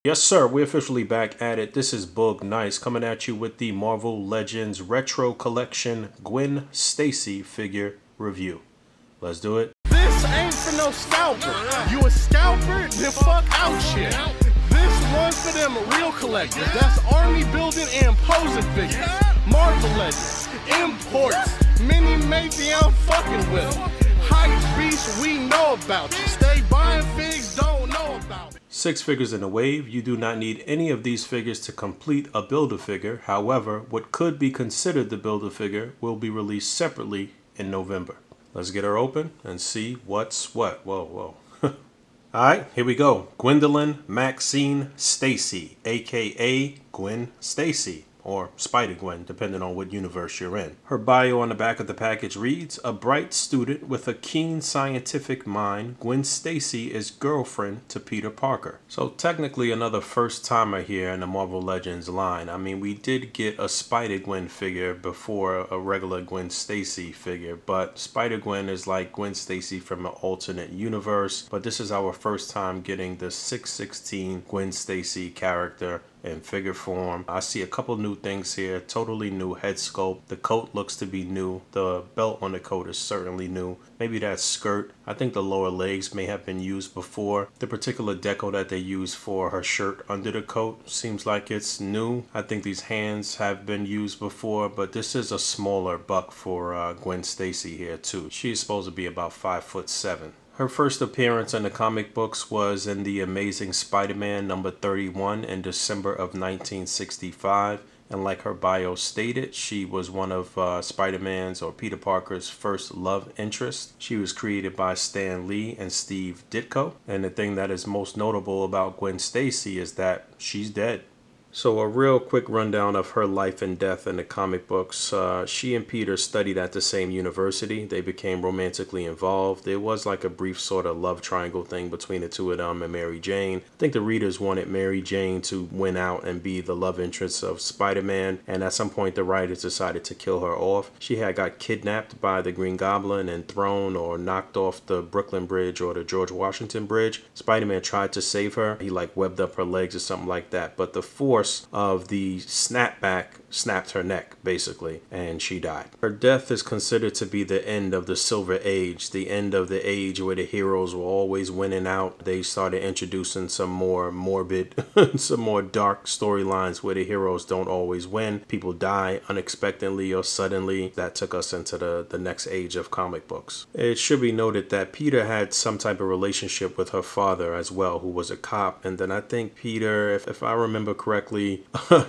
Yes, sir. We're officially back at it. This is Boog Nice coming at you with the Marvel Legends Retro Collection Gwen Stacy figure review. Let's do it. This ain't for no scalper. You a scalper? Then fuck out shit. This one's for them real collectors. That's army building and posing figures. Marvel Legends, imports, mini matey I'm fucking with. Hype beast, we know about you. Stay buying figs, don't know about it. 6 figures in a wave. You do not need any of these figures to complete a Build-A-Figure. However, what could be considered the Build-A-Figure will be released separately in November. Let's get her open and see what's what. Whoa. Alright, here we go. Gwendolyn Maxine Stacy, aka Gwen Stacy, or Spider-Gwen, depending on what universe you're in. Her bio on the back of the package reads, a bright student with a keen scientific mind, Gwen Stacy is girlfriend to Peter Parker. So technically another first-timer here in the Marvel Legends line. I mean, we did get a Spider-Gwen figure before a regular Gwen Stacy figure, but Spider-Gwen is like Gwen Stacy from an alternate universe, but this is our first time getting the 616 Gwen Stacy character in figure form. I see a couple new things here. Totally new head sculpt. The coat looks to be new. The belt on the coat is certainly new. Maybe that skirt. I think the lower legs may have been used before. The particular deco that they use for her shirt under the coat seems like it's new. I think these hands have been used before, but this is a smaller buck for Gwen Stacy here too. She's supposed to be about 5'7". Her first appearance in the comic books was in The Amazing Spider-Man number 31 in December of 1965. And like her bio stated, she was one of Spider-Man's or Peter Parker's first love interest. She was created by Stan Lee and Steve Ditko. And the thing that is most notable about Gwen Stacy is that she's dead. So a real quick rundown of her life and death in the comic books. She and Peter studied at the same university. They became romantically involved. There was like a brief sort of love triangle thing between the two of them and Mary Jane. I think the readers wanted Mary Jane to win out and be the love interest of Spider-Man, and at some point the writers decided to kill her off. She had got kidnapped by the Green Goblin and thrown or knocked off the Brooklyn Bridge or the George Washington Bridge. Spider-Man tried to save her. He like webbed up her legs or something like that, but the force of the snapback snapped her neck basically, and she died. Her death is considered to be the end of the Silver Age, the end of the age where the heroes were always winning out. They started introducing some more morbid, some more dark storylines where the heroes don't always win. People die unexpectedly or suddenly. That took us into the next age of comic books. It should be noted that Peter had some type of relationship with her father as well, who was a cop, and then I think Peter, if I remember correctly,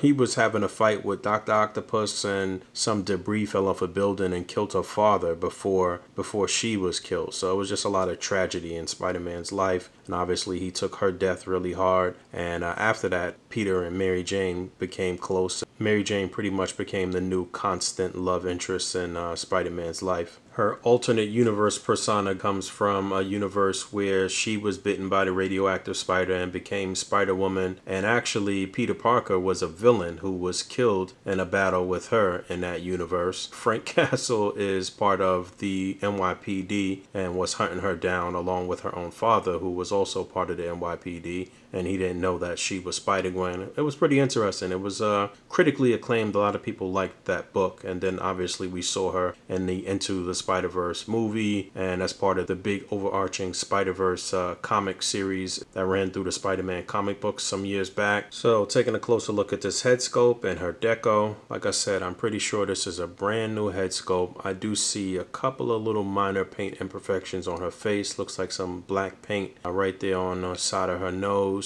he was having a fight with Dr. Octopus, and some debris fell off a building and killed her father before she was killed. So it was just a lot of tragedy in Spider-Man's life, and obviously he took her death really hard. And after that, Peter and Mary Jane became close. Mary Jane pretty much became the new constant love interest in Spider-Man's life. Her alternate universe persona comes from a universe where she was bitten by the radioactive spider and became Spider-Woman, and actually Peter Parker was a villain who was killed in a battle with her in that universe. Frank Castle is part of the NYPD and was hunting her down along with her own father, who was also part of the NYPD, and he didn't know that she was Spider-Gwen. It was pretty interesting. It was critically acclaimed. A lot of people liked that book, and then obviously we saw her in the Into the Spider-Verse movie, and as part of the big overarching Spider-Verse comic series that ran through the Spider-Man comic books some years back. So taking a closer look at this head sculpt and her deco, like I said, I'm pretty sure this is a brand new head sculpt. I do see a couple of little minor paint imperfections on her face. Looks like some black paint right there on the side of her nose.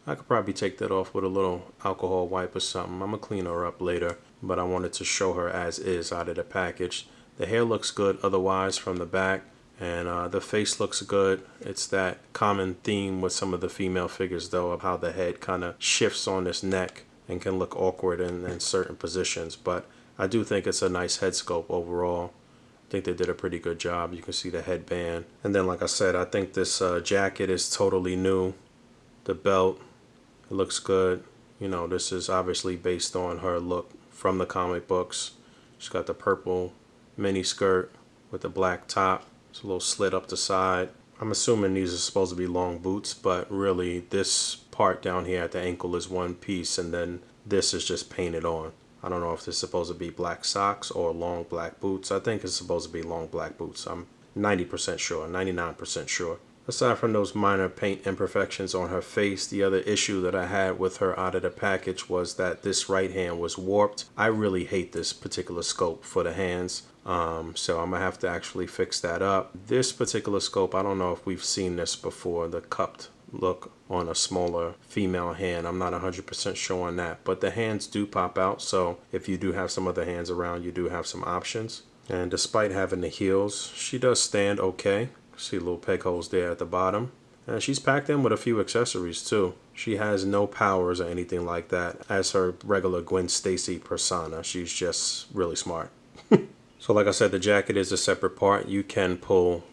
I could probably take that off with a little alcohol wipe or something. I'm gonna clean her up later, but I wanted to show her as is out of the package. The hair looks good otherwise from the back, and the face looks good. It's that common theme with some of the female figures though, of how the head kind of shifts on this neck and can look awkward in certain positions, but I do think it's a nice head sculpt overall. I think they did a pretty good job. You can see the headband, and then like I said, I think this jacket is totally new. The belt, it looks good. You know, this is obviously based on her look from the comic books. She's got the purple mini skirt with the black top. It's a little slit up the side. I'm assuming these are supposed to be long boots, but really this part down here at the ankle is one piece, and then this is just painted on. I don't know if this is supposed to be black socks or long black boots. I think it's supposed to be long black boots. I'm 90% sure, 99% sure. Aside from those minor paint imperfections on her face, the other issue that I had with her out of the package was that this right hand was warped. I really hate this particular sculpt for the hands. So I'm gonna have to actually fix that up. This particular sculpt, I don't know if we've seen this before, the cupped look on a smaller female hand. I'm not 100% sure on that, but the hands do pop out. So if you do have some other hands around, you do have some options. And despite having the heels, she does stand okay. See little peg holes there at the bottom. And she's packed in with a few accessories too. She has no powers or anything like that as her regular Gwen Stacy persona. She's just really smart. So like I said, the jacket is a separate part. You can pull,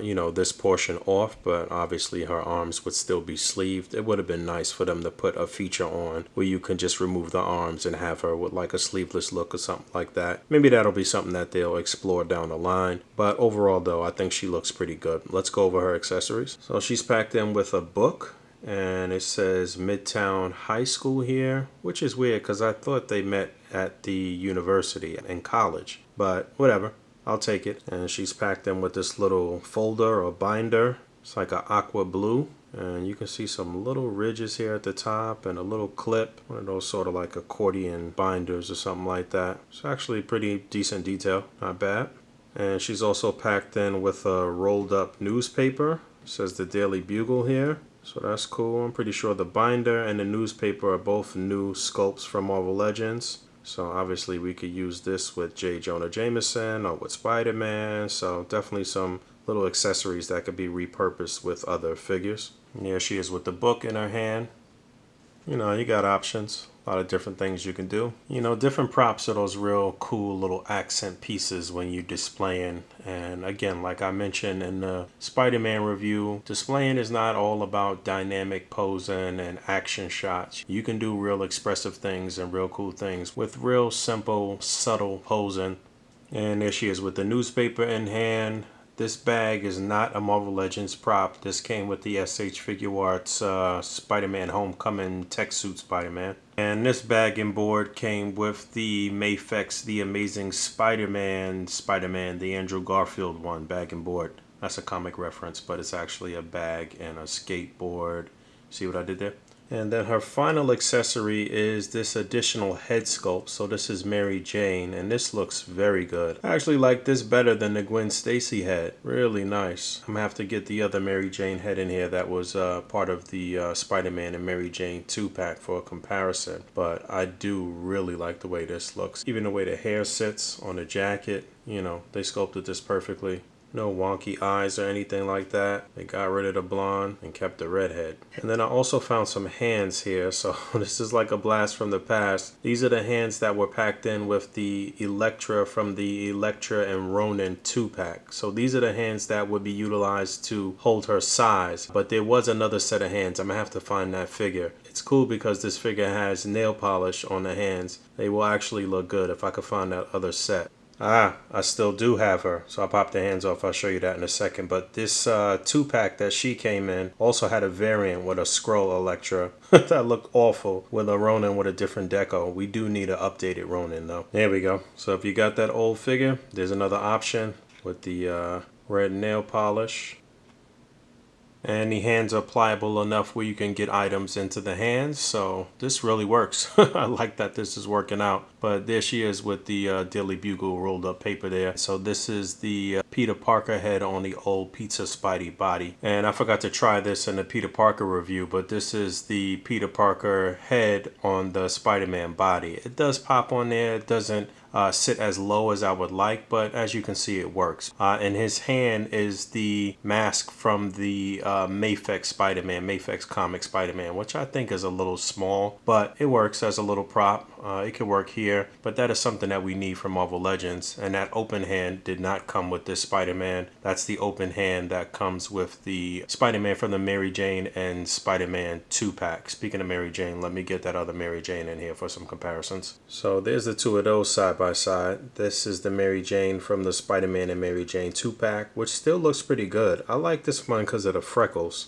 you know, this portion off, but obviously her arms would still be sleeved. It would have been nice for them to put a feature on where you can just remove the arms and have her with like a sleeveless look or something like that. Maybe that'll be something that they'll explore down the line. But overall though, I think she looks pretty good. Let's go over her accessories. So she's packed in with a book. And it says Midtown High School here, which is weird because I thought they met at the university and college, but whatever, I'll take it. And she's packed in with this little folder or binder. It's like an aqua blue, and you can see some little ridges here at the top and a little clip, one of those sort of like accordion binders or something like that. It's actually pretty decent detail, not bad. And she's also packed in with a rolled up newspaper. It says the Daily Bugle here. So that's cool. I'm pretty sure the binder and the newspaper are both new sculpts from Marvel Legends. So obviously we could use this with J. Jonah Jameson or with Spider-Man. So definitely some little accessories that could be repurposed with other figures. And here she is with the book in her hand. You know, you got options. A lot of different things you can do. You know, different props are those real cool little accent pieces when you're displaying. And again, like I mentioned in the Spider-Man review, displaying is not all about dynamic posing and action shots. You can do real expressive things and real cool things with real simple, subtle posing. And there she is with the newspaper in hand. This bag is not a Marvel Legends prop. This came with the SH Figuarts Spider-Man Homecoming Tech Suit Spider-Man. And this bag and board came with the Mafex The Amazing Spider-Man, the Andrew Garfield one, bag and board. That's a comic reference, but it's actually a bag and a skateboard. See what I did there? And then her final accessory is this additional head sculpt. So this is Mary Jane, and this looks very good. I actually like this better than the Gwen Stacy head. Really nice. I'm gonna have to get the other Mary Jane head in here that was part of the Spider-Man and Mary Jane 2-pack for a comparison. But I do really like the way this looks. Even the way the hair sits on the jacket, you know, they sculpted this perfectly. No wonky eyes or anything like that. They got rid of the blonde and kept the redhead. And then I also found some hands here. So this is like a blast from the past. These are the hands that were packed in with the Elektra from the Elektra and Ronin 2-pack. So these are the hands that would be utilized to hold her size. But there was another set of hands. I'm gonna have to find that figure. It's cool because this figure has nail polish on the hands. They will actually look good if I could find that other set. Ah, I still do have her, so I'll pop the hands off. I'll show you that in a second. But this 2-pack that she came in also had a variant with a Skrull Elektra that looked awful, with a Ronin with a different deco. We do need an updated Ronin though. There we go. So if you got that old figure, there's another option with the red nail polish. And the hands are pliable enough where you can get items into the hands. So this really works. I like that this is working out. But there she is with the Daily Bugle rolled up paper there. So this is the Peter Parker head on the old Pizza Spidey body. And I forgot to try this in the Peter Parker review, but this is the Peter Parker head on the Spider-Man body. It does pop on there. It doesn't sit as low as I would like, but as you can see, it works. And his hand is the mask from the Mafex Spider-Man, Mafex comic Spider-Man, which I think is a little small, but it works as a little prop. It could work here, but that is something that we need for Marvel Legends. And that open hand did not come with this Spider-Man. That's the open hand that comes with the Spider-Man from the Mary Jane and Spider-Man 2-pack. Speaking of Mary Jane, let me get that other Mary Jane in here for some comparisons. So there's the two of those side by side. This is the Mary Jane from the Spider-Man and Mary Jane 2-pack, which still looks pretty good. I like this one because of the freckles.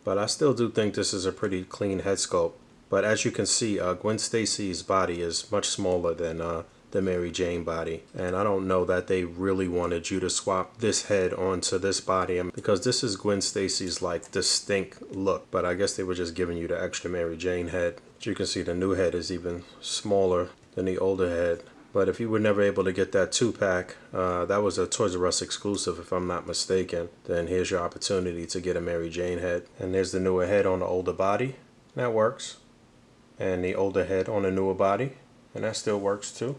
but I still do think this is a pretty clean head sculpt. But as you can see, Gwen Stacy's body is much smaller than the Mary Jane body, and I don't know that they really wanted you to swap this head onto this body, because this is Gwen Stacy's like distinct look, but I guess they were just giving you the extra Mary Jane head. As you can see, the new head is even smaller than the older head. But if you were never able to get that 2-pack, that was a Toys R Us exclusive if I'm not mistaken, then here's your opportunity to get a Mary Jane head. And there's the newer head on the older body. That works. And the older head on the newer body, and that still works too.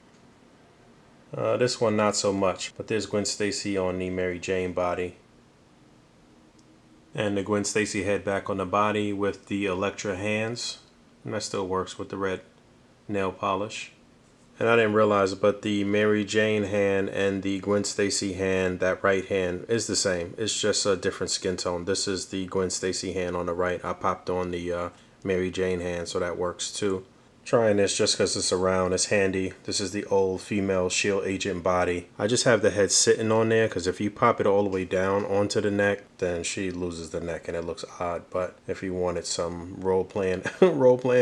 This one not so much, but there's Gwen Stacy on the Mary Jane body. And the Gwen Stacy head back on the body with the Elektra hands, and that still works with the red nail polish. And I didn't realize, but the Mary Jane hand and the Gwen Stacy hand, that right hand, is the same. It's just a different skin tone. This is the Gwen Stacy hand on the right. I popped on the Mary Jane hand, so that works too. Trying this just because it's around, it's handy. This is the old female S.H.I.E.L.D. agent body. I just have the head sitting on there because if you pop it all the way down onto the neck, then she loses the neck and it looks odd. But if you wanted some role-playing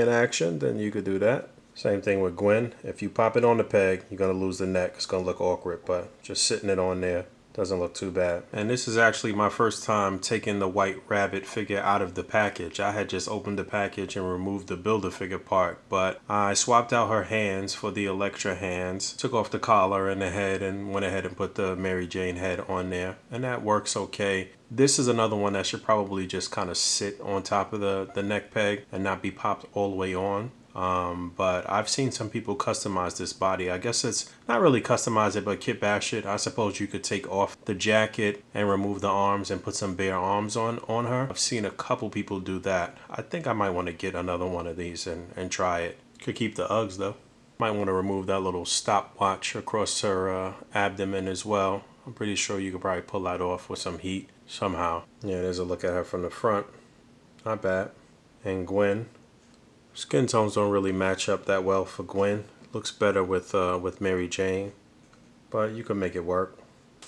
action, then you could do that. Same thing with Gwen. If you pop it on the peg, you're going to lose the neck. It's going to look awkward, but just sitting it on there doesn't look too bad. And this is actually my first time taking the White Rabbit figure out of the package. I had just opened the package and removed the Build-A-Figure part, but I swapped out her hands for the Elektra hands, took off the collar and the head, and went ahead and put the Mary Jane head on there, and that works okay. This is another one that should probably just kind of sit on top of the neck peg and not be popped all the way on. But I've seen some people customize this body. I guess it's not really customize it, but kit bash it. I suppose you could take off the jacket and remove the arms and put some bare arms on her. I've seen a couple people do that. I think I might want to get another one of these and try it. Could keep the Uggs though. Might want to remove that little stopwatch across her abdomen as well. I'm pretty sure you could probably pull that off with some heat somehow. Yeah, there's a look at her from the front. Not bad. And Gwen. Skin tones don't really match up that well for Gwen. Looks better with Mary Jane, but you can make it work.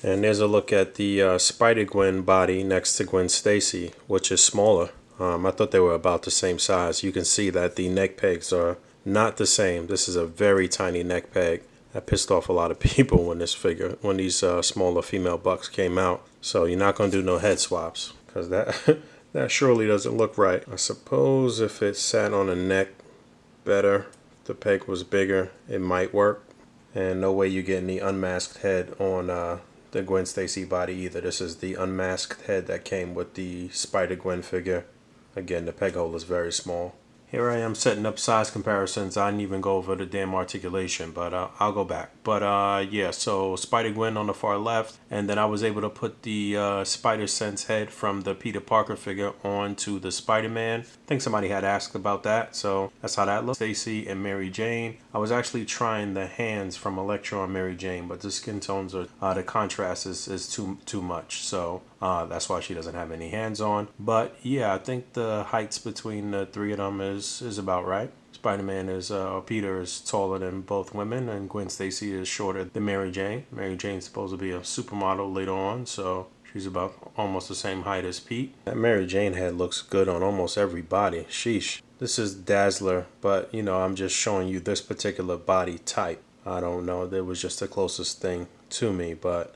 And there's a look at the Spider-Gwen body next to Gwen Stacy, which is smaller. I thought they were about the same size. You can see that the neck pegs are not the same. This is a very tiny neck peg. That pissed off a lot of people when these smaller female bucks came out. So you're not gonna do no head swaps, because that that surely doesn't look right. I suppose if it sat on the neck better, if the peg was bigger, it might work. And no way you're getting the unmasked head on the Gwen Stacy body either. This is the unmasked head that came with the Spider-Gwen figure. Again, the peg hole is very small. Here I am setting up size comparisons. I didn't even go over the damn articulation, but I'll go back. But yeah, so Spider-Gwen on the far left, and then I was able to put the Spider-Sense head from the Peter Parker figure onto the Spider-Man. I think somebody had asked about that, so that's how that looks. Stacy and Mary Jane. I was actually trying the hands from Elektra and Mary Jane, but the skin tones are the contrast is too much, so that's why she doesn't have any hands on. But yeah, I think the heights between the three of them is about right. Spider-Man is, Peter is taller than both women, and Gwen Stacy is shorter than Mary Jane. Mary Jane's supposed to be a supermodel later on, so she's about almost the same height as Pete. That Mary Jane head looks good on almost every body. Sheesh. This is Dazzler, but you know, I'm just showing you this particular body type. I don't know, that was just the closest thing to me, but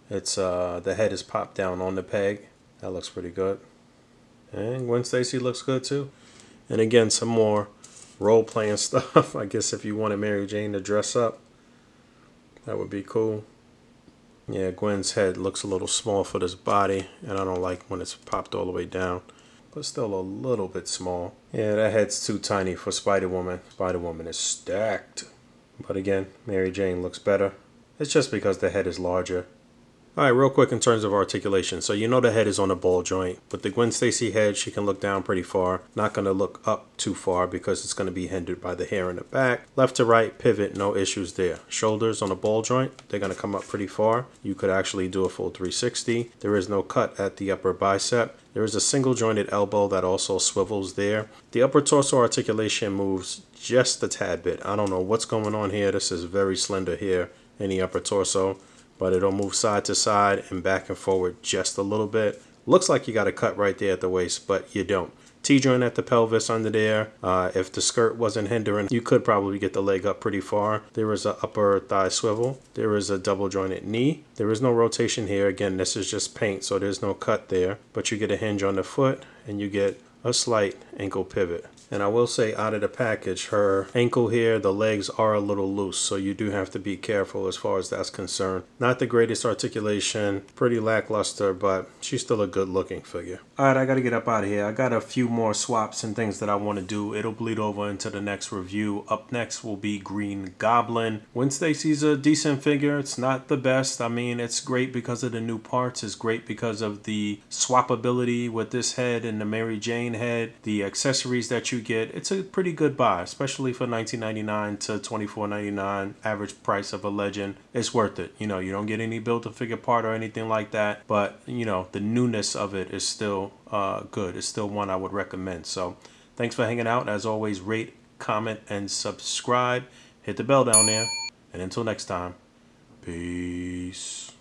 it's the head is popped down on the peg. That looks pretty good. And Gwen Stacy looks good too. And again, some more role-playing stuff. I guess if you wanted Mary Jane to dress up, that would be cool. Yeah, Gwen's head looks a little small for this body, and I don't like when it's popped all the way down, but still a little bit small. Yeah, that head's too tiny for Spider-Woman. Spider-Woman is stacked. But again, Mary Jane looks better. It's just because the head is larger. Alright, real quick in terms of articulation. So you know the head is on a ball joint. With the Gwen Stacy head, she can look down pretty far. Not going to look up too far because it's going to be hindered by the hair in the back. Left to right, pivot, no issues there. Shoulders on a ball joint, they're going to come up pretty far. You could actually do a full 360. There is no cut at the upper bicep. There is a single jointed elbow that also swivels there. The upper torso articulation moves just a tad bit. I don't know what's going on here. This is very slender here in the upper torso, but it'll move side to side and back and forward just a little bit. Looks like you got a cut right there at the waist, but you don't. T-joint at the pelvis under there. If the skirt wasn't hindering, you could probably get the leg up pretty far. There is a upper thigh swivel. There is a double jointed knee. There is no rotation here. Again, this is just paint, so there's no cut there. But you get a hinge on the foot, and you get a slight ankle pivot. And I will say, out of the package, her ankle here, the legs are a little loose, so you do have to be careful as far as that's concerned. Not the greatest articulation, pretty lackluster, but she's still a good looking figure. Alright, I gotta get up out of here. I got a few more swaps and things that I want to do. It'll bleed over into the next review. Up next will be Green Goblin. Gwen Stacy's a decent figure. It's not the best. I mean, it's great because of the new parts. It's great because of the swappability with this head and the Mary Jane head. The accessories that you get, it's a pretty good buy, especially for $19.99 to $24.99 average price of a Legend. It's worth it. You know, you don't get any Build-A-Figure part or anything like that, but you know, the newness of it is still good. It's still one I would recommend. So thanks for hanging out. As always, rate, comment, and subscribe. Hit the bell down there, and until next time, peace.